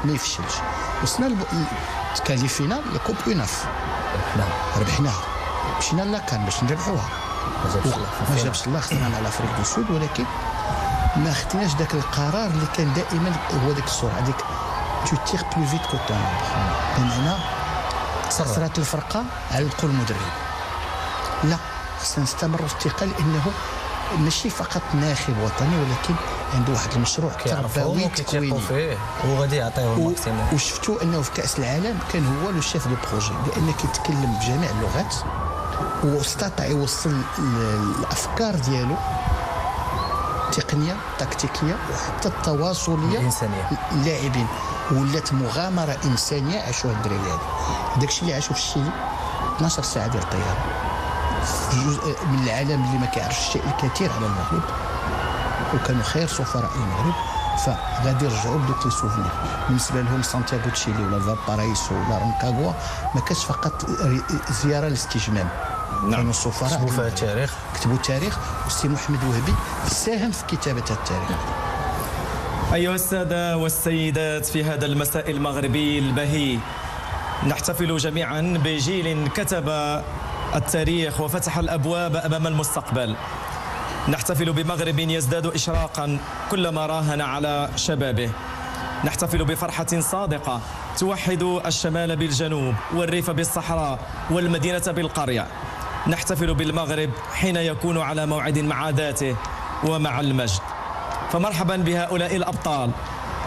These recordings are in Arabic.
ما يفشلش. وصلنا كاليفينا لكوب اوناف، نعم ربحناها، مشينا لاكان باش نربحوها، ما جابش الله، خسرنا على افريقيا دو سود، ولكن ما خديناش ذاك القرار اللي كان دائما هو ديك السرعه، ديك تو تيغ بلو فيت كو طون، بمعنى خسرت الفرقه على القول المدرب. لا، خصنا نستمروا في الثقه، لانه ماشي فقط ناخب وطني، ولكن عنده واحد المشروع تربوي تكويني وغادي يعطيه الماكسيموم. وشفتوا انه في كاس العالم كان هو لو شيف دو بروجي، لانه كيتكلم بجميع اللغات واستطاع يوصل الافكار ديالو التقنيه التكتيكيه وحتى التواصليه الانسانيه اللاعبين. ولات مغامره انسانيه عاشوها الدراري هذا. داكشي اللي عاشوا في الشيلي 12 ساعه ديال الطياره، جزء من العالم اللي ما كيعرفش الشيء الكثير على المغرب، وكانوا خير سفراء المغرب، فغادي يرجعوا بدوك لي سوفنير. بالنسبه لهم سانتياغو تشيلي ولا فالبارايسو ولا رونكاغوا ما كانش فقط زياره للاستجمام. نعم، السفراء كتبوا فيها التاريخ، كتبوا التاريخ، والسي محمد وهبي ساهم في كتابه التاريخ. أيها السادة والسيدات، في هذا المساء المغربي البهي نحتفل جميعا بجيل كتب التاريخ وفتح الأبواب أمام المستقبل. نحتفل بمغرب يزداد إشراقا كلما راهن على شبابه. نحتفل بفرحة صادقة توحد الشمال بالجنوب والريف بالصحراء والمدينة بالقرية. نحتفل بالمغرب حين يكون على موعد مع ذاته ومع المجد. فمرحبا بهؤلاء الأبطال،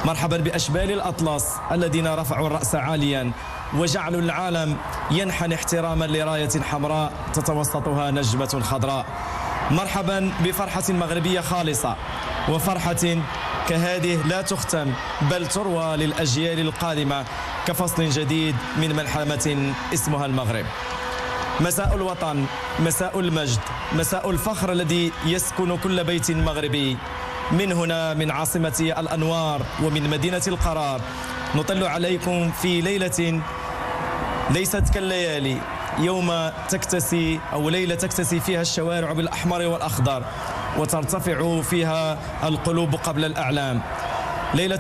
مرحبا بأشبال الأطلس الذين رفعوا الرأس عاليا وجعلوا العالم ينحني احتراما لراية حمراء تتوسطها نجمة خضراء. مرحبا بفرحة مغربية خالصة، وفرحة كهذه لا تختم بل تروى للأجيال القادمة كفصل جديد من ملحمة اسمها المغرب. مساء الوطن، مساء المجد، مساء الفخر الذي يسكن كل بيت مغربي. من هنا، من عاصمة الأنوار ومن مدينة القرار، نطل عليكم في ليلة ليست كالليالي، يوم تكتسي أو ليلة تكتسي فيها الشوارع بالأحمر والأخضر وترتفع فيها القلوب قبل الأعلام. ليلة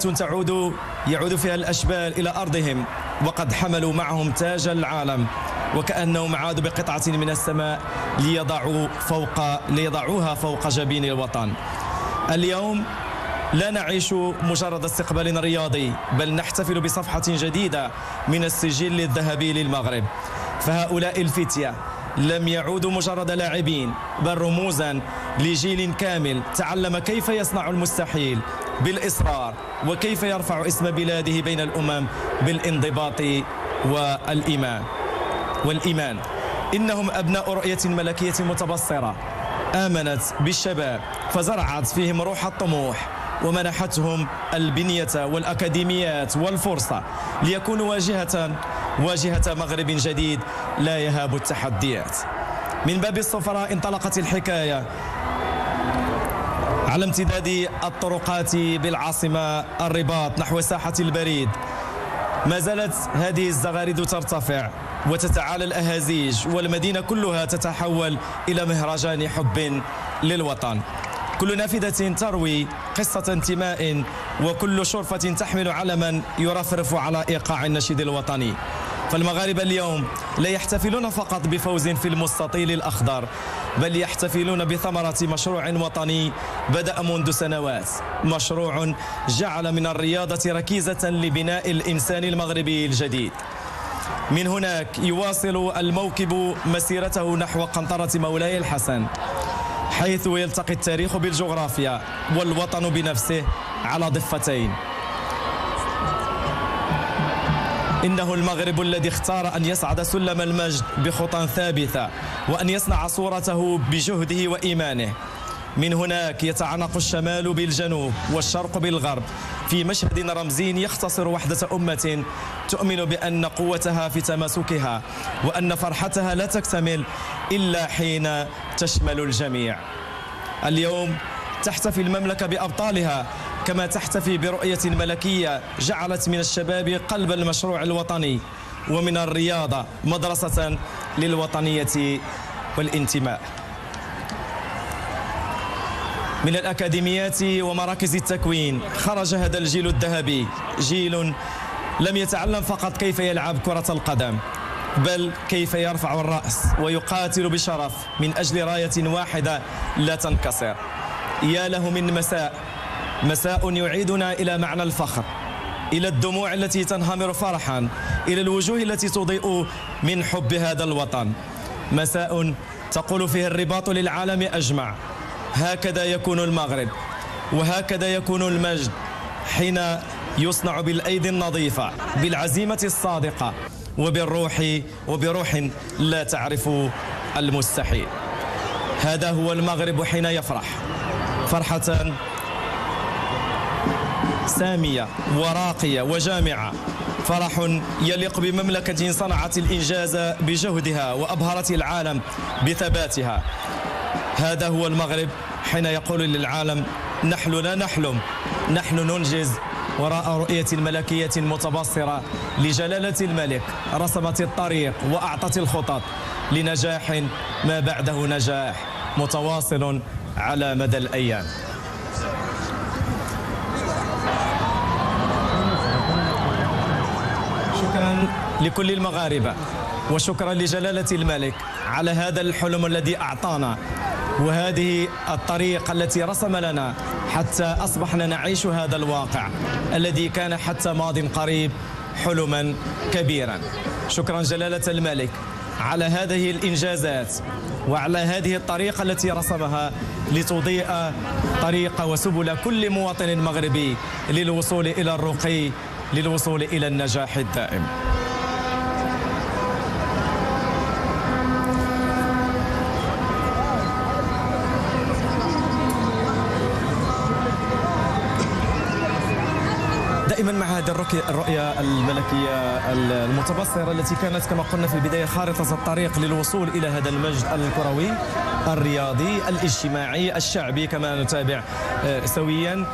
يعود فيها الأشبال إلى أرضهم وقد حملوا معهم تاج العالم، وكأنهم عادوا بقطعة من السماء ليضعوها فوق جبين الوطن. اليوم لا نعيش مجرد استقبال رياضي، بل نحتفل بصفحة جديدة من السجل الذهبي للمغرب. فهؤلاء الفتية لم يعودوا مجرد لاعبين، بل رموزا لجيل كامل تعلم كيف يصنع المستحيل بالإصرار، وكيف يرفع اسم بلاده بين الأمم بالانضباط والإيمان. إنهم أبناء رؤية ملكية متبصرة آمنت بالشباب فزرعت فيهم روح الطموح، ومنحتهم البنية والأكاديميات والفرصة ليكونوا واجهة مغرب جديد لا يهاب التحديات. من باب السفراء انطلقت الحكاية على امتداد الطرقات بالعاصمة الرباط نحو ساحة البريد. ما زالت هذه الزغاريد ترتفع وتتعالى الأهازيج، والمدينة كلها تتحول إلى مهرجان حب للوطن. كل نافذة تروي قصة انتماء، وكل شرفة تحمل علما يرفرف على إيقاع النشيد الوطني. فالمغاربة اليوم لا يحتفلون فقط بفوز في المستطيل الأخضر، بل يحتفلون بثمرة مشروع وطني بدأ منذ سنوات، مشروع جعل من الرياضة ركيزة لبناء الإنسان المغربي الجديد. من هناك يواصل الموكب مسيرته نحو قنطرة مولاي الحسن، حيث يلتقي التاريخ بالجغرافيا والوطن بنفسه على ضفتين. إنه المغرب الذي اختار أن يصعد سلم المجد بخطى ثابتة، وأن يصنع صورته بجهده وإيمانه. من هناك يتعانق الشمال بالجنوب والشرق بالغرب في مشهد رمزي يختصر وحدة أمة تؤمن بأن قوتها في تماسكها، وأن فرحتها لا تكتمل إلا حين تشمل الجميع. اليوم تحتفي المملكة بأبطالها، كما تحتفي برؤية ملكية جعلت من الشباب قلب المشروع الوطني، ومن الرياضة مدرسة للوطنية والانتماء. من الأكاديميات ومراكز التكوين خرج هذا الجيل الذهبي، جيل لم يتعلم فقط كيف يلعب كرة القدم، بل كيف يرفع الرأس ويقاتل بشرف من أجل راية واحدة لا تنكسر. يا له من مساء يعيدنا إلى معنى الفخر، إلى الدموع التي تنهمر فرحا، إلى الوجوه التي تضيء من حب هذا الوطن. مساء تقول فيه الرباط للعالم أجمع: هكذا يكون المغرب، وهكذا يكون المجد، حين يصنع بالأيدي النظيفة، بالعزيمة الصادقة، وبروح لا تعرف المستحيل. هذا هو المغرب حين يفرح فرحة سامية وراقية وجامعة، فرح يليق بمملكة صنعت الإنجاز بجهدها وأبهرت العالم بثباتها. هذا هو المغرب حين يقول للعالم: نحن لا نحلم، نحن ننجز. وراء رؤية ملكية متبصرة لجلالة الملك رسمت الطريق وأعطت الخطط لنجاح ما بعده نجاح متواصل على مدى الأيام. شكرا لكل المغاربة، وشكرا لجلالة الملك على هذا الحلم الذي أعطانا، وهذه الطريق التي رسم لنا حتى أصبحنا نعيش هذا الواقع الذي كان حتى ماض قريب حلما كبيرا. شكرا جلالة الملك على هذه الإنجازات وعلى هذه الطريقة التي رسمها لتضيء طريق وسبل كل مواطن مغربي للوصول إلى الرقي، للوصول إلى النجاح الدائم. دائما مع هذه الرؤية الملكية المتبصرة التي كانت كما قلنا في البداية خارطة الطريق للوصول إلى هذا المجد الكروي الرياضي الاجتماعي الشعبي كما نتابع سويا.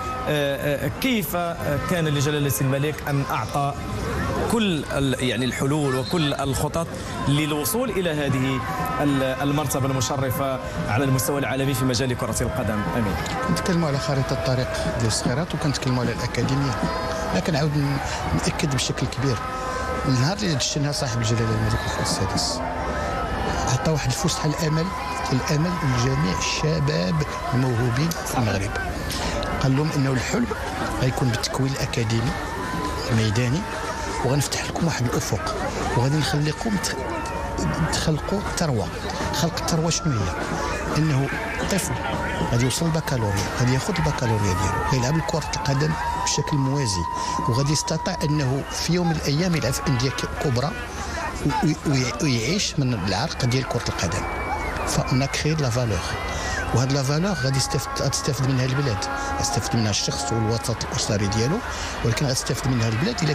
كيف كان لجلالة الملك أن أعطى كل يعني الحلول وكل الخطط للوصول إلى هذه المرتبة المشرفة على المستوى العالمي في مجال كرة القدم؟ أمين. نتكلموا على خريطة الطريق ديال الصغيرات وكنتكلموا على الأكاديمية، لكن عاود نأكد بشكل كبير: النهار اللي دشناها صاحب الجلالة الملك محمد السادس عطى واحد الفسحة الأمل لجميع الشباب الموهوبين في المغرب. قال لهم انه الحلم غيكون بالتكوين الاكاديمي الميداني، وغنفتح لكم واحد الافق، وغادي نخليكم تخلقوا ثروه. خلق الثروه شنو هي؟ انه طفل غادي يوصل البكالوريا، غادي ياخذ البكالوريا ديالو، غيلعب كرة القدم بشكل موازي، وغادي يستطيع انه في يوم من الايام يلعب في انديه كبرى ويعيش من العرق ديال كرة القدم. فانا كريد لا فالور، وهاد لا فالور غادي تستافد منها البلاد، غتستافد منها الشخص والوسط الاسري ديالو، ولكن غتستافد منها البلاد الا